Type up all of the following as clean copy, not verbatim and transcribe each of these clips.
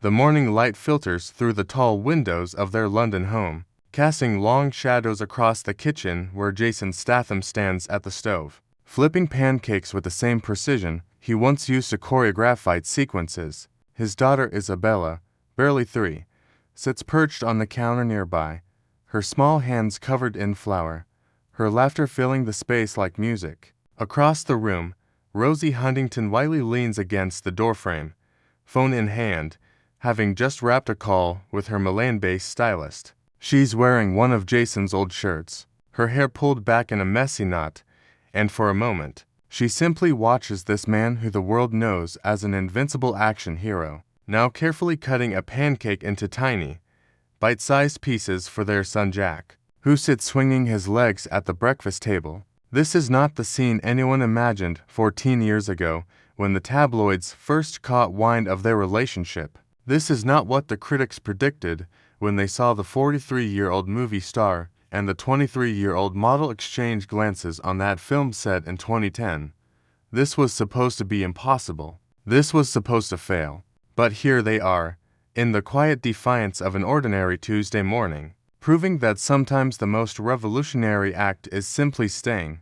The morning light filters through the tall windows of their London home, casting long shadows across the kitchen where Jason Statham stands at the stove, flipping pancakes with the same precision he once used to choreograph fight sequences. His daughter Isabella, barely 3, sits perched on the counter nearby, her small hands covered in flour, her laughter filling the space like music. Across the room, Rosie Huntington-Whiteley leans against the doorframe, phone in hand, having just wrapped a call with her Milan-based stylist. She's wearing one of Jason's old shirts, her hair pulled back in a messy knot, and for a moment, she simply watches this man who the world knows as an invincible action hero, now carefully cutting a pancake into tiny, bite-sized pieces for their son Jack, who sits swinging his legs at the breakfast table. This is not the scene anyone imagined 14 years ago when the tabloids first caught wind of their relationship. This is not what the critics predicted when they saw the 43-year-old movie star and the 23-year-old model exchange glances on that film set in 2010. This was supposed to be impossible. This was supposed to fail. But here they are, in the quiet defiance of an ordinary Tuesday morning, proving that sometimes the most revolutionary act is simply staying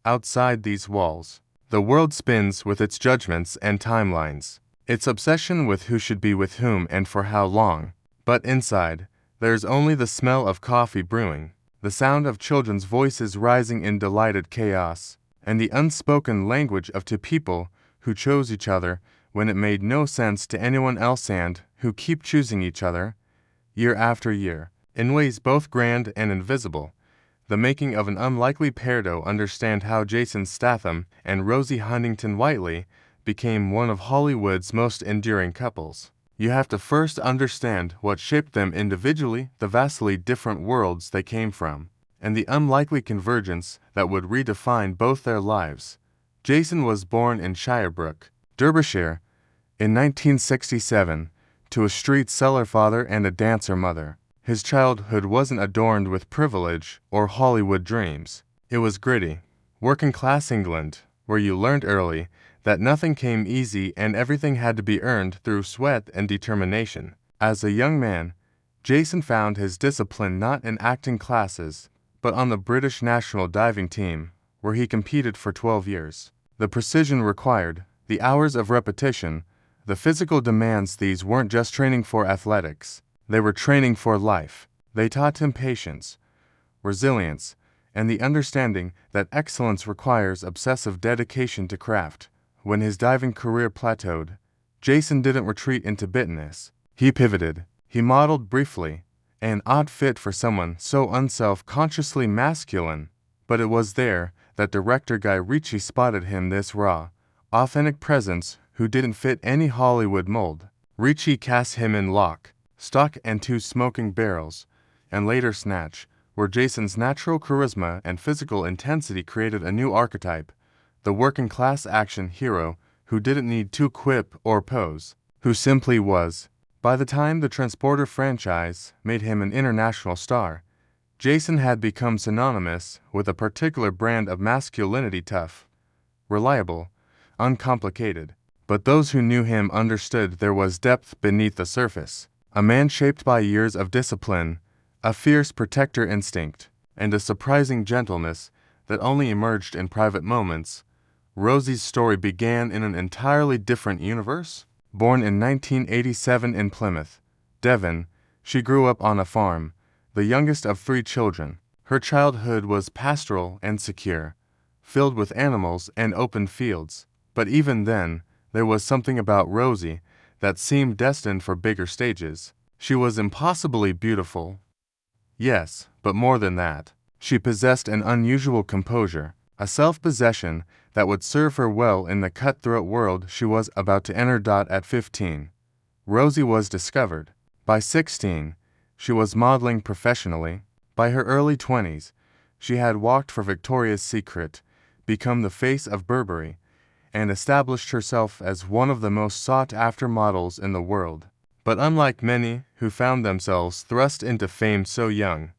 outside these walls. The world spins with its judgments and timelines, its obsession with who should be with whom and for how long. But inside, there's only the smell of coffee brewing, the sound of children's voices rising in delighted chaos, and the unspoken language of two people who chose each other when it made no sense to anyone else and who keep choosing each other, year after year, in ways both grand and invisible. The making of an unlikely pair to understand how Jason Statham and Rosie Huntington-Whiteley became one of Hollywood's most enduring couples. You have to first understand what shaped them individually, the vastly different worlds they came from, and the unlikely convergence that would redefine both their lives. Jason was born in Shirebrook, Derbyshire, in 1967, to a street seller father and a dancer mother. His childhood wasn't adorned with privilege or Hollywood dreams. It was gritty, working-class England, where you learned early that nothing came easy and everything had to be earned through sweat and determination. As a young man, Jason found his discipline not in acting classes, but on the British national diving team, where he competed for 12 years. The precision required, the hours of repetition, the physical demands, these weren't just training for athletics. They were training for life. They taught him patience, resilience, and the understanding that excellence requires obsessive dedication to craft. When his diving career plateaued, Jason didn't retreat into bitterness. He pivoted. He modeled briefly, an odd fit for someone so unself-consciously masculine. But it was there that director Guy Ritchie spotted him, this raw, authentic presence who didn't fit any Hollywood mold. Ritchie cast him in Lock, Stock and Two Smoking Barrels, and later Snatch, where Jason's natural charisma and physical intensity created a new archetype, the working-class action hero who didn't need to quip or pose, who simply was. By the time the Transporter franchise made him an international star, Jason had become synonymous with a particular brand of masculinity: tough, reliable, uncomplicated. But those who knew him understood there was depth beneath the surface. A man shaped by years of discipline, a fierce protector instinct, and a surprising gentleness that only emerged in private moments. Rosie's story began in an entirely different universe. Born in 1987 in Plymouth, Devon, she grew up on a farm, the youngest of 3 children. Her childhood was pastoral and secure, filled with animals and open fields. But even then, there was something about Rosie that seemed destined for bigger stages. She was impossibly beautiful. Yes, but more than that. She possessed an unusual composure, a self-possession that would serve her well in the cutthroat world she was about to enter. At 15, Rosie was discovered. By 16, she was modeling professionally. By her early 20s, she had walked for Victoria's Secret, become the face of Burberry, and established herself as one of the most sought-after models in the world. But unlike many who found themselves thrust into fame so young,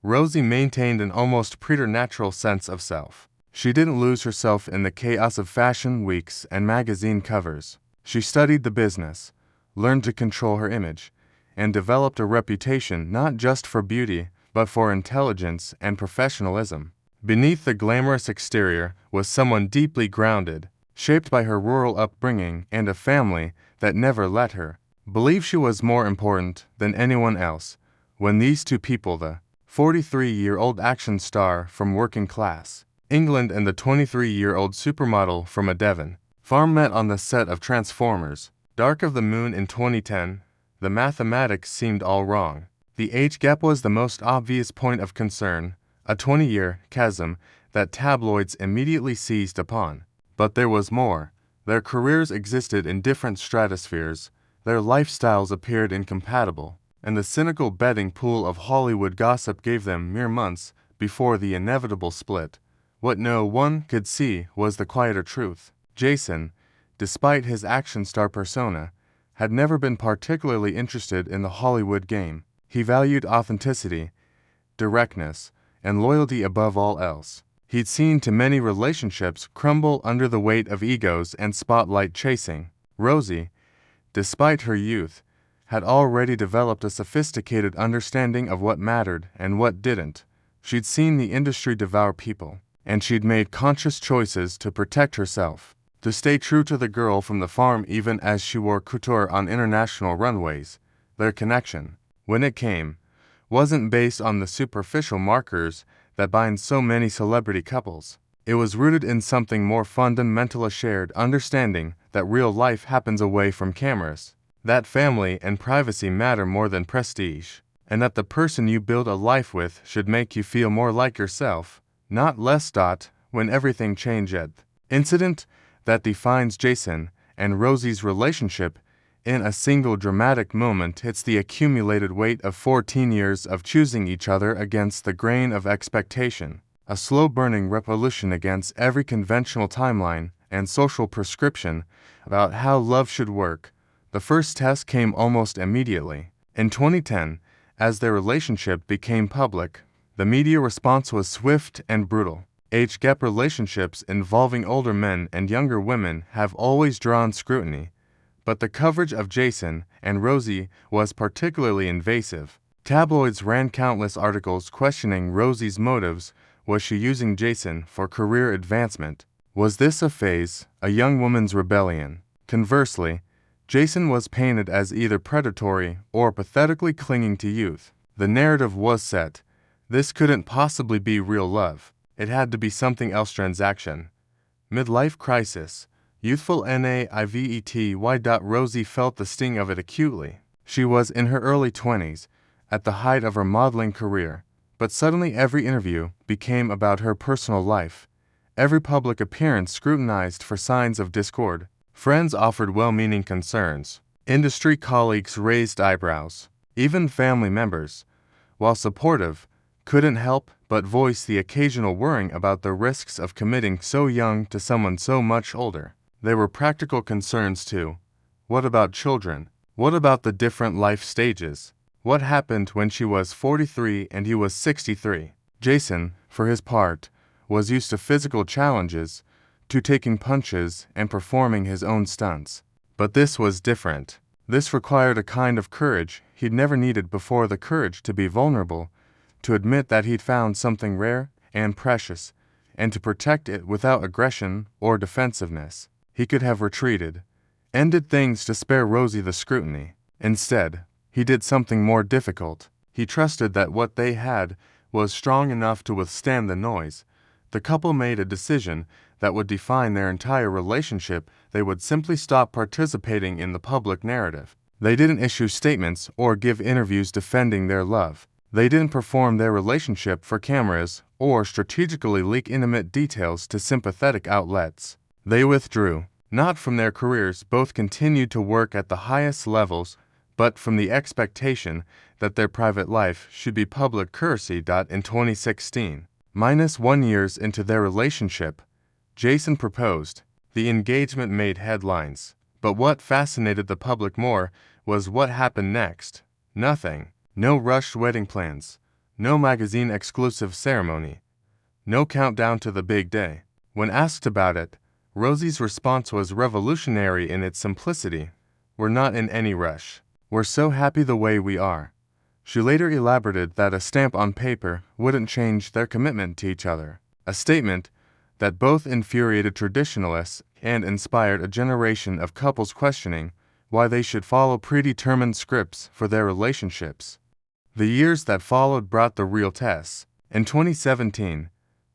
Rosie maintained an almost preternatural sense of self. She didn't lose herself in the chaos of fashion weeks and magazine covers. She studied the business, learned to control her image, and developed a reputation not just for beauty, but for intelligence and professionalism. Beneath the glamorous exterior was someone deeply grounded, shaped by her rural upbringing and a family that never let her believe she was more important than anyone else. When these two people, the 43-year-old action star from working class England and the 23-year-old supermodel from a Devon farm, met on the set of Transformers: Dark of the Moon in 2010, the mathematics seemed all wrong. The age gap was the most obvious point of concern, a 20-year chasm that tabloids immediately seized upon. But there was more. Their careers existed in different stratospheres, their lifestyles appeared incompatible, and the cynical betting pool of Hollywood gossip gave them mere months before the inevitable split. What no one could see was the quieter truth. Jason, despite his action star persona, had never been particularly interested in the Hollywood game. He valued authenticity, directness, and loyalty above all else. He'd seen too many relationships crumble under the weight of egos and spotlight chasing. Rosie, despite her youth, had already developed a sophisticated understanding of what mattered and what didn't. She'd seen the industry devour people, and she'd made conscious choices to protect herself, to stay true to the girl from the farm even as she wore couture on international runways. Their connection, when it came, wasn't based on the superficial markers that bind so many celebrity couples. It was rooted in something more fundamental, a shared understanding that real life happens away from cameras, that family and privacy matter more than prestige, and that the person you build a life with should make you feel more like yourself, not less. When everything changed, incident that defines Jason and Rosie's relationship in a single dramatic moment hits the accumulated weight of 14 years of choosing each other against the grain of expectation, a slow-burning revolution against every conventional timeline and social prescription about how love should work. The first test came almost immediately. In 2010, as their relationship became public, the media response was swift and brutal. Age gap relationships involving older men and younger women have always drawn scrutiny, but the coverage of Jason and Rosie was particularly invasive. Tabloids ran countless articles questioning Rosie's motives. Was she using Jason for career advancement? Was this a phase, a young woman's rebellion? Conversely, Jason was painted as either predatory or pathetically clinging to youth. The narrative was set. This couldn't possibly be real love. It had to be something else. Transaction. Midlife crisis. Youthful naivety. Rosie felt the sting of it acutely. She was in her early 20s, at the height of her modeling career, but suddenly every interview became about her personal life. Every public appearance scrutinized for signs of discord. Friends offered well-meaning concerns. Industry colleagues raised eyebrows. Even family members, while supportive, couldn't help but voice the occasional worrying about the risks of committing so young to someone so much older. There were practical concerns too. What about children? What about the different life stages? What happened when she was 43 and he was 63? Jason, for his part, was used to physical challenges, to taking punches and performing his own stunts. But this was different. This required a kind of courage he'd never needed before, the courage to be vulnerable, to admit that he'd found something rare and precious, and to protect it without aggression or defensiveness. He could have retreated, ended things to spare Rosie the scrutiny. Instead, he did something more difficult. He trusted that what they had was strong enough to withstand the noise. The couple made a decision that would define their entire relationship. They would simply stop participating in the public narrative. They didn't issue statements or give interviews defending their love. They didn't perform their relationship for cameras or strategically leak intimate details to sympathetic outlets. They withdrew, not from their careers. Both continued to work at the highest levels, but from the expectation that their private life should be public currency. In 2016, -1 years into their relationship, Jason proposed. The engagement made headlines, but what fascinated the public more was what happened next. Nothing. No rushed wedding plans, no magazine-exclusive ceremony, no countdown to the big day. When asked about it, Rosie's response was revolutionary in its simplicity. "We're not in any rush. We're so happy the way we are." She later elaborated that a stamp on paper wouldn't change their commitment to each other, a statement that both infuriated traditionalists and inspired a generation of couples questioning why they should follow predetermined scripts for their relationships. The years that followed brought the real tests. In 2017,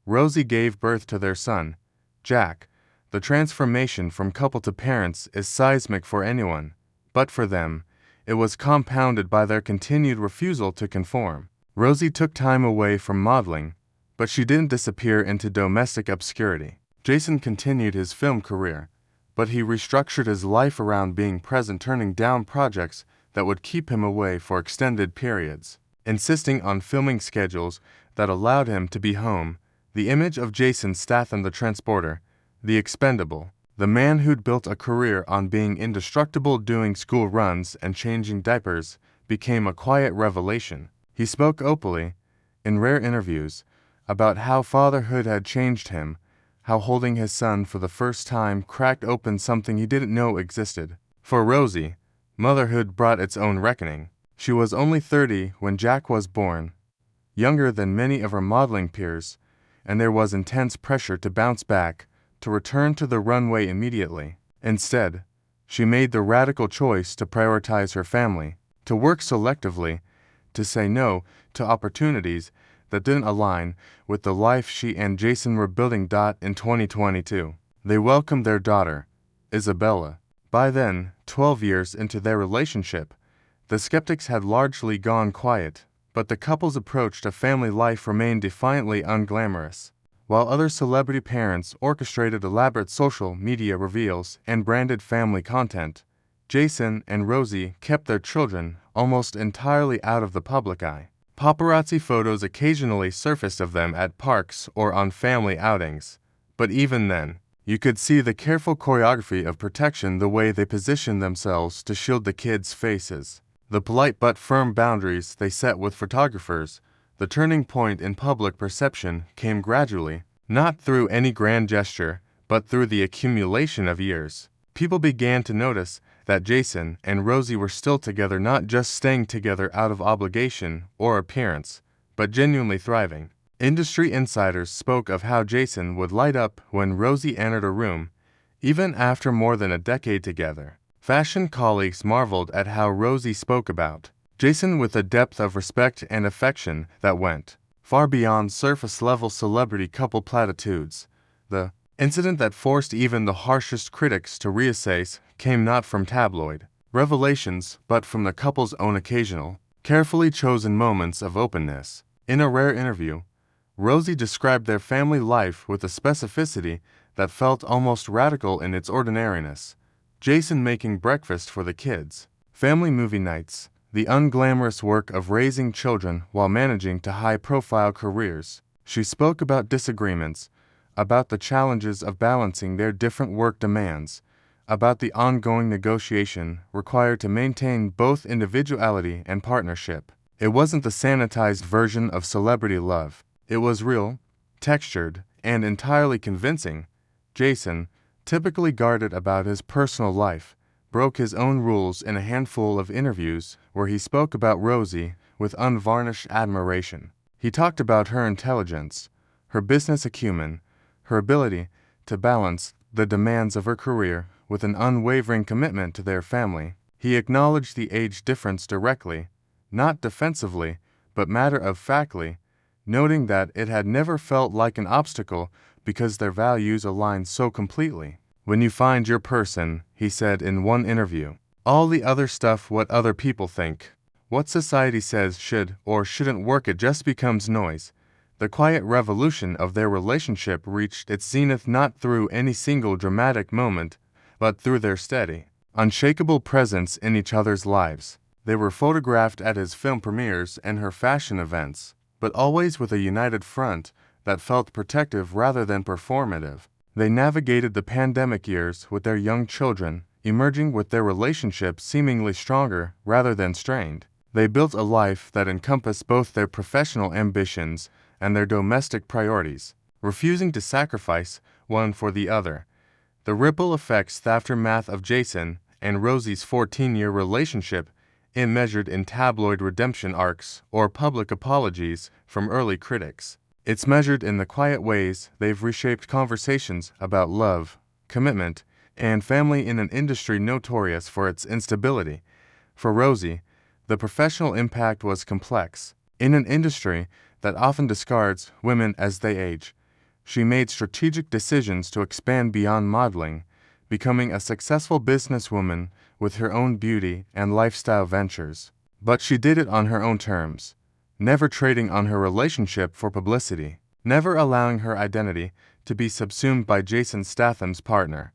Rosie gave birth to their son, Jack. The transformation from couple to parents is seismic for anyone, but for them, it was compounded by their continued refusal to conform. Rosie took time away from modeling, but she didn't disappear into domestic obscurity. Jason continued his film career, but he restructured his life around being present, turning down projects that would keep him away for extended periods, insisting on filming schedules that allowed him to be home. The image of Jason Statham, the transporter, the expendable, the man who'd built a career on being indestructible, doing school runs and changing diapers, became a quiet revelation. He spoke openly, in rare interviews, about how fatherhood had changed him, how holding his son for the first time cracked open something he didn't know existed. For Rosie, motherhood brought its own reckoning. She was only 30 when Jack was born, younger than many of her modeling peers, and there was intense pressure to bounce back, to return to the runway immediately. Instead, she made the radical choice to prioritize her family, to work selectively, to say no to opportunities that didn't align with the life she and Jason were building. In 2022, they welcomed their daughter, Isabella. By then, 12 years into their relationship, the skeptics had largely gone quiet, but the couple's approach to family life remained defiantly unglamorous. While other celebrity parents orchestrated elaborate social media reveals and branded family content, Jason and Rosie kept their children almost entirely out of the public eye. Paparazzi photos occasionally surfaced of them at parks or on family outings, but even then, you could see the careful choreography of protection, the way they positioned themselves to shield the kids' faces, the polite but firm boundaries they set with photographers. The turning point in public perception came gradually, not through any grand gesture, but through the accumulation of years. People began to notice that Jason and Rosie were still together, not just staying together out of obligation or appearance, but genuinely thriving. Industry insiders spoke of how Jason would light up when Rosie entered a room, even after more than a decade together. Fashion colleagues marveled at how Rosie spoke about Jason with a depth of respect and affection that went far beyond surface-level celebrity couple platitudes. The incident that forced even the harshest critics to reassess came not from tabloid revelations, but from the couple's own occasional, carefully chosen moments of openness. In a rare interview, Rosie described their family life with a specificity that felt almost radical in its ordinariness. Jason making breakfast for the kids, family movie nights, the unglamorous work of raising children while managing to high-profile careers. She spoke about disagreements, about the challenges of balancing their different work demands, about the ongoing negotiation required to maintain both individuality and partnership. It wasn't the sanitized version of celebrity love. It was real, textured, and entirely convincing. Jason, typically guarded about his personal life, broke his own rules in a handful of interviews where he spoke about Rosie with unvarnished admiration. He talked about her intelligence, her business acumen, her ability to balance the demands of her career with an unwavering commitment to their family. He acknowledged the age difference directly, not defensively, but matter-of-factly, noting that it had never felt like an obstacle because their values aligned so completely. "When you find your person," he said in one interview, "all the other stuff, what other people think, what society says should or shouldn't work, it just becomes noise." The quiet revolution of their relationship reached its zenith not through any single dramatic moment, but through their steady, unshakable presence in each other's lives. They were photographed at his film premieres and her fashion events, but always with a united front that felt protective rather than performative. They navigated the pandemic years with their young children, emerging with their relationship seemingly stronger rather than strained. They built a life that encompassed both their professional ambitions and their domestic priorities, refusing to sacrifice one for the other. The ripple effects, the aftermath of Jason and Rosie's 14-year relationship is measured in tabloid redemption arcs or public apologies from early critics. It's measured in the quiet ways they've reshaped conversations about love, commitment, and family in an industry notorious for its instability. For Rosie, the professional impact was complex. In an industry that often discards women as they age, she made strategic decisions to expand beyond modeling, becoming a successful businesswoman with her own beauty and lifestyle ventures. But she did it on her own terms, never trading on her relationship for publicity, never allowing her identity to be subsumed by Jason Statham's partner.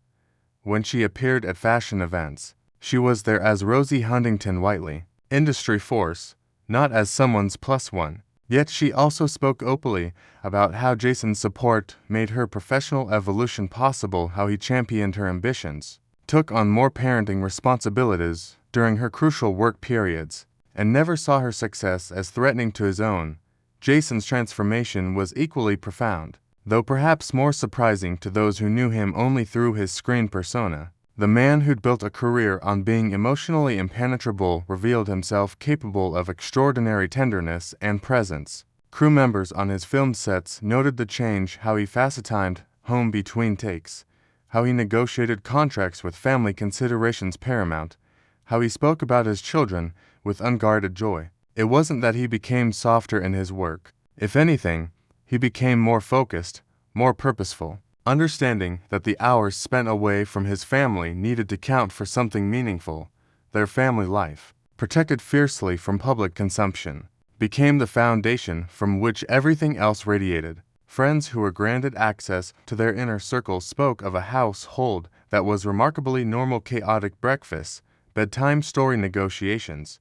When she appeared at fashion events, she was there as Rosie Huntington-Whiteley, industry force, not as someone's plus one. Yet she also spoke openly about how Jason's support made her professional evolution possible, how he championed her ambitions, took on more parenting responsibilities during her crucial work periods, and never saw her success as threatening to his own. Jason's transformation was equally profound, though perhaps more surprising to those who knew him only through his screen persona. The man who'd built a career on being emotionally impenetrable revealed himself capable of extraordinary tenderness and presence. Crew members on his film sets noted the change, how he facetimed home between takes, how he negotiated contracts with family considerations paramount, how he spoke about his children with unguarded joy. It wasn't that he became softer in his work. If anything, he became more focused, more purposeful, understanding that the hours spent away from his family needed to count for something meaningful. Their family life, protected fiercely from public consumption, became the foundation from which everything else radiated. Friends who were granted access to their inner circle spoke of a household that was remarkably normal: chaotic breakfasts, bedtime story negotiations,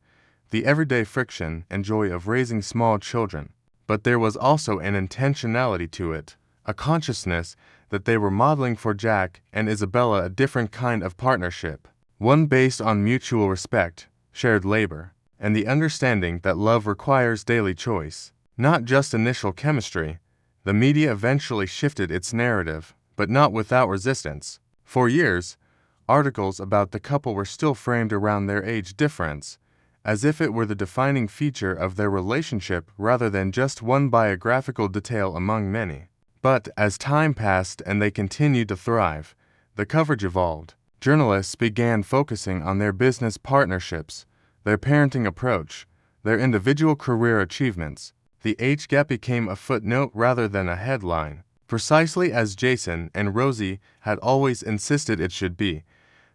the everyday friction and joy of raising small children. But there was also an intentionality to it, a consciousness that they were modeling for Jack and Isabella a different kind of partnership, one based on mutual respect, shared labor, and the understanding that love requires daily choice, not just initial chemistry. The media eventually shifted its narrative, but not without resistance. For years, articles about the couple were still framed around their age difference, as if it were the defining feature of their relationship rather than just one biographical detail among many. But as time passed and they continued to thrive, the coverage evolved. Journalists began focusing on their business partnerships, their parenting approach, their individual career achievements. The age gap became a footnote rather than a headline, precisely as Jason and Rosie had always insisted it should be.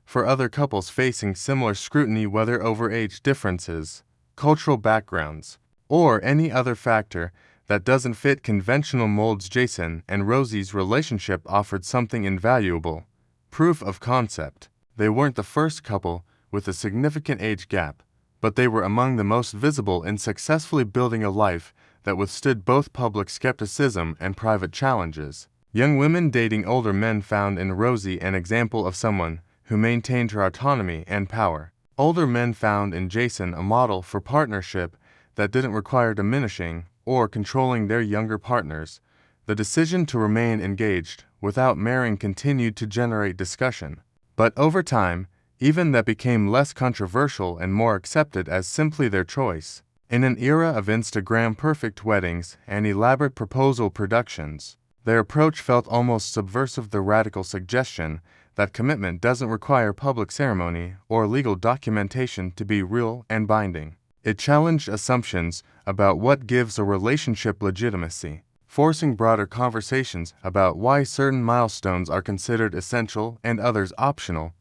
For other couples facing similar scrutiny, whether over age differences, cultural backgrounds, or any other factor that doesn't fit conventional molds, Jason and Rosie's relationship offered something invaluable: proof of concept. They weren't the first couple with a significant age gap, but they were among the most visible in successfully building a life that withstood both public skepticism and private challenges. Young women dating older men found in Rosie an example of someone who maintained her autonomy and power. Older men found in Jason a model for partnership that didn't require diminishing or controlling their younger partners. The decision to remain engaged without marrying continued to generate discussion. But over time, even that became less controversial and more accepted as simply their choice. In an era of Instagram-perfect weddings and elaborate proposal productions, their approach felt almost subversive: the radical suggestion that commitment doesn't require public ceremony or legal documentation to be real and binding. It challenged assumptions about what gives a relationship legitimacy, forcing broader conversations about why certain milestones are considered essential and others optional.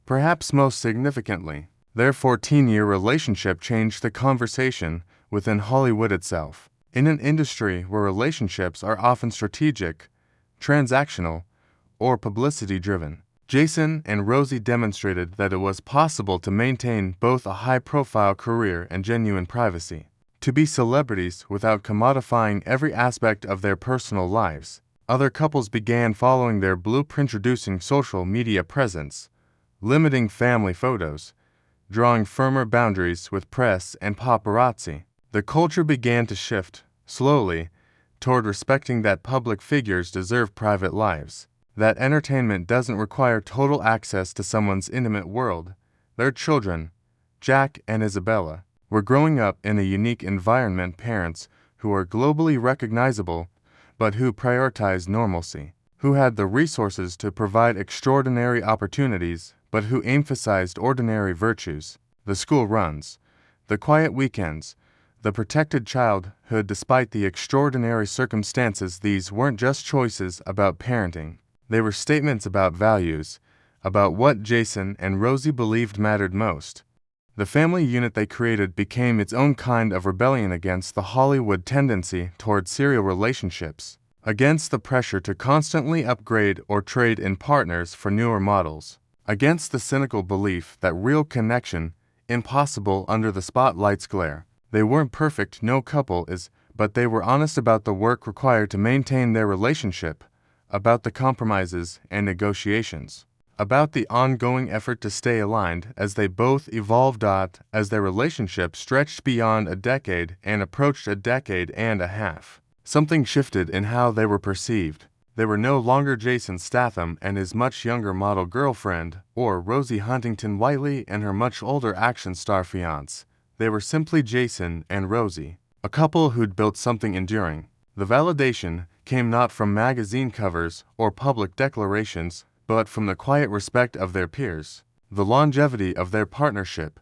Perhaps most significantly, their 14-year relationship changed the conversation within Hollywood itself. In an industry where relationships are often strategic, transactional, or publicity-driven, Jason and Rosie demonstrated that it was possible to maintain both a high-profile career and genuine privacy, to be celebrities without commodifying every aspect of their personal lives. Other couples began following their blueprint, reducing social media presence, limiting family photos, drawing firmer boundaries with press and paparazzi. The culture began to shift, slowly, toward respecting that public figures deserve private lives, that entertainment doesn't require total access to someone's intimate world, Their children, Jack and Isabella, were growing up in a unique environment. Parents who are globally recognizable, but who prioritize normalcy, who had the resources to provide extraordinary opportunities, but who emphasized ordinary virtues, the school runs, the quiet weekends, the protected childhood. Despite the extraordinary circumstances, these weren't just choices about parenting. They were statements about values, about what Jason and Rosie believed mattered most. The family unit they created became its own kind of rebellion against the Hollywood tendency toward serial relationships, against the pressure to constantly upgrade or trade in partners for newer models, against the cynical belief that real connection impossible under the spotlight's glare. They weren't perfect, no couple is, but they were honest about the work required to maintain their relationship, about the compromises and negotiations, about the ongoing effort to stay aligned as they both evolved. As their relationship stretched beyond a decade and approached a decade and a half, something shifted in how they were perceived. They were no longer Jason Statham and his much younger model girlfriend, or Rosie Huntington-Whiteley and her much older action star fiancé. They were simply Jason and Rosie, a couple who'd built something enduring. The validation came not from magazine covers or public declarations, but from the quiet respect of their peers, the longevity of their partnership,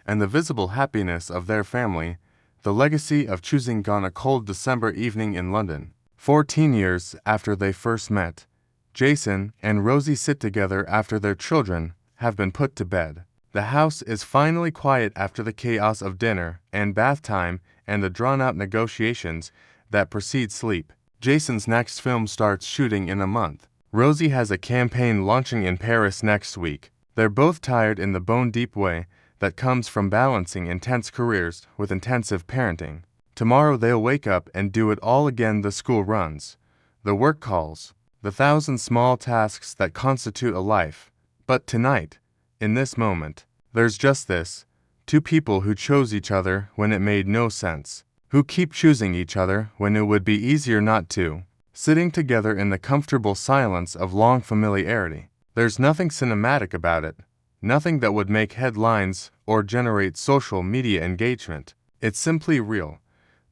and the visible happiness of their family, the legacy of choosing on a cold December evening in London. 14 years after they first met, Jason and Rosie sit together after their children have been put to bed. The house is finally quiet after the chaos of dinner and bath time and the drawn-out negotiations that precede sleep. Jason's next film starts shooting in a month. Rosie has a campaign launching in Paris next week. They're both tired in the bone-deep way that comes from balancing intense careers with intensive parenting. Tomorrow they'll wake up and do it all again: the school runs, the work calls, the thousand small tasks that constitute a life. But tonight, in this moment, there's just this: two people who chose each other when it made no sense, who keep choosing each other when it would be easier not to, sitting together in the comfortable silence of long familiarity. There's nothing cinematic about it, nothing that would make headlines or generate social media engagement. It's simply real.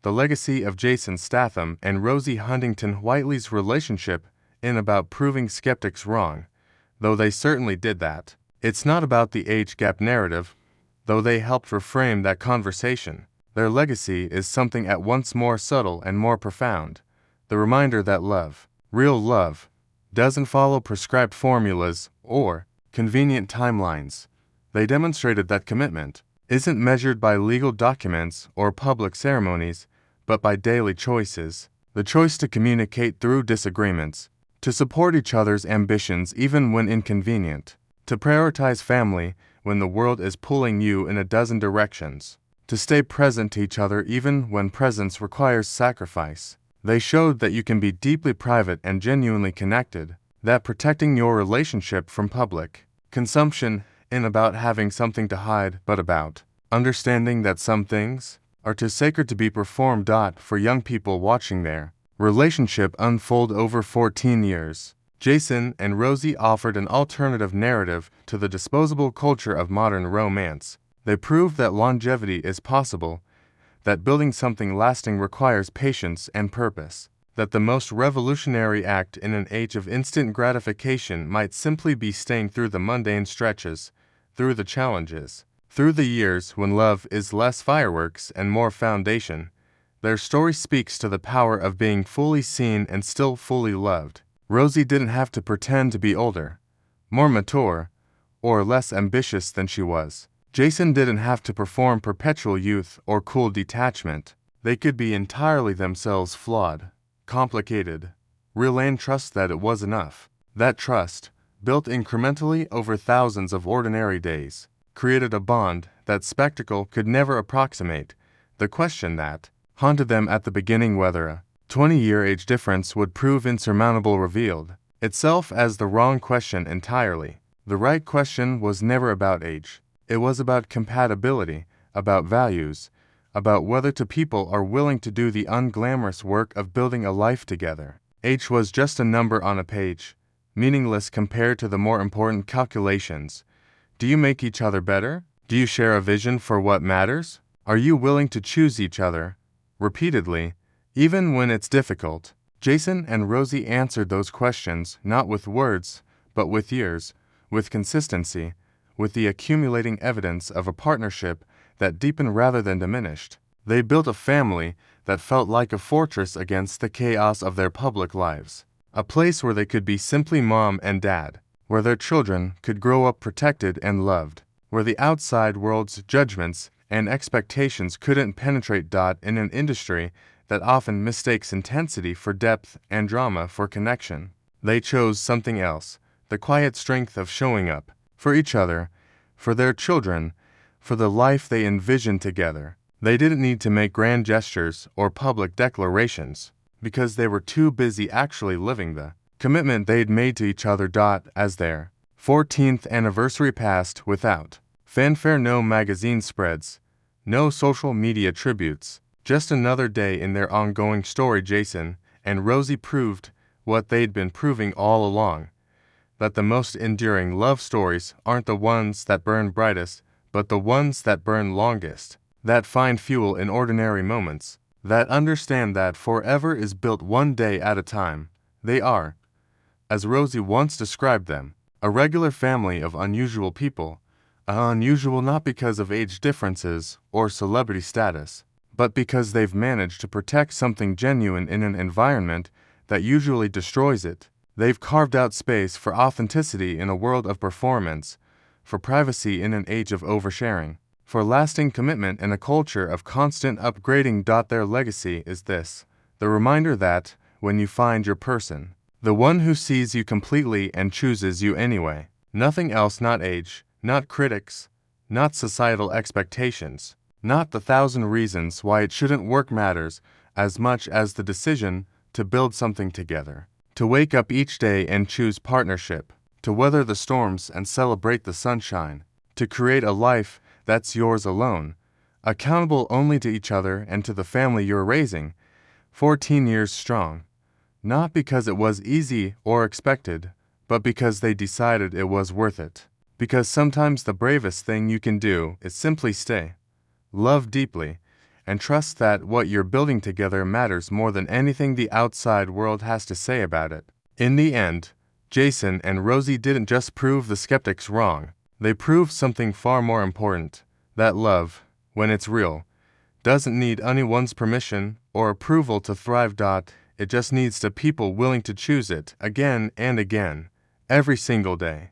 The legacy of Jason Statham and Rosie Huntington-Whiteley's relationship in about proving skeptics wrong, though they certainly did that. It's not about the age gap narrative, though they helped reframe that conversation. Their legacy is something at once more subtle and more profound: the reminder that love, real love, doesn't follow prescribed formulas or convenient timelines. They demonstrated that commitment isn't measured by legal documents or public ceremonies, but by daily choices. The choice to communicate through disagreements, to support each other's ambitions even when inconvenient, to prioritize family when the world is pulling you in a dozen directions, to stay present to each other even when presence requires sacrifice. They showed that you can be deeply private and genuinely connected, that protecting your relationship from public consumption isn't about having something to hide, but about understanding that some things are too sacred to be performed. For young people watching their relationship unfold over 14 years, Jason and Rosie offered an alternative narrative to the disposable culture of modern romance. They proved that longevity is possible, that building something lasting requires patience and purpose, that the most revolutionary act in an age of instant gratification might simply be staying through the mundane stretches, through the challenges, through the years when love is less fireworks and more foundation. Their story speaks to the power of being fully seen and still fully loved. Rosie didn't have to pretend to be older, more mature, or less ambitious than she was. Jason didn't have to perform perpetual youth or cool detachment. They could be entirely themselves, flawed, complicated, real, and trust that it was enough. That trust, built incrementally over thousands of ordinary days, created a bond that spectacle could never approximate. The question that haunted them at the beginning, whether a 20-year age difference would prove insurmountable, revealed itself as the wrong question entirely. The right question was never about age. It was about compatibility, about values, about whether two people are willing to do the unglamorous work of building a life together. Age was just a number on a page, meaningless compared to the more important calculations Do you make each other better? Do you share a vision for what matters? Are you willing to choose each other? Repeatedly, even when it's difficult. Jason and Rosie answered those questions not with words, but with years, with consistency, with the accumulating evidence of a partnership that deepened rather than diminished. They built a family that felt like a fortress against the chaos of their public lives. A place where they could be simply mom and dad, where their children could grow up protected and loved, where the outside world's judgments and expectations couldn't penetrate. In an industry that often mistakes intensity for depth and drama for connection, they chose something else, the quiet strength of showing up for each other, for their children, for the life they envisioned together. They didn't need to make grand gestures or public declarations, because they were too busy actually living the commitment they'd made to each other. As their 14th anniversary passed without fanfare, no magazine spreads, no social media tributes, just another day in their ongoing story, Jason and Rosie proved what they'd been proving all along, that the most enduring love stories aren't the ones that burn brightest, but the ones that burn longest, that find fuel in ordinary moments, that understand that forever is built one day at a time. They are, as Rosie once described them, a regular family of unusual people, unusual not because of age differences or celebrity status, but because they've managed to protect something genuine in an environment that usually destroys it. They've carved out space for authenticity in a world of performance, for privacy in an age of oversharing, for lasting commitment in a culture of constant upgrading. Their legacy is this: the reminder that, when you find your person, the one who sees you completely and chooses you anyway, nothing else, not age, not critics, not societal expectations, not the thousand reasons why it shouldn't work matters as much as the decision to build something together, to wake up each day and choose partnership, to weather the storms and celebrate the sunshine, to create a life that's yours alone, accountable only to each other and to the family you're raising, 14 years strong. Not because it was easy or expected, but because they decided it was worth it. Because sometimes the bravest thing you can do is simply stay, love deeply, and trust that what you're building together matters more than anything the outside world has to say about it. In the end, Jason and Rosie didn't just prove the skeptics wrong, they proved something far more important: that love, when it's real, doesn't need anyone's permission or approval to thrive. It just needs the people willing to choose it again and again, every single day.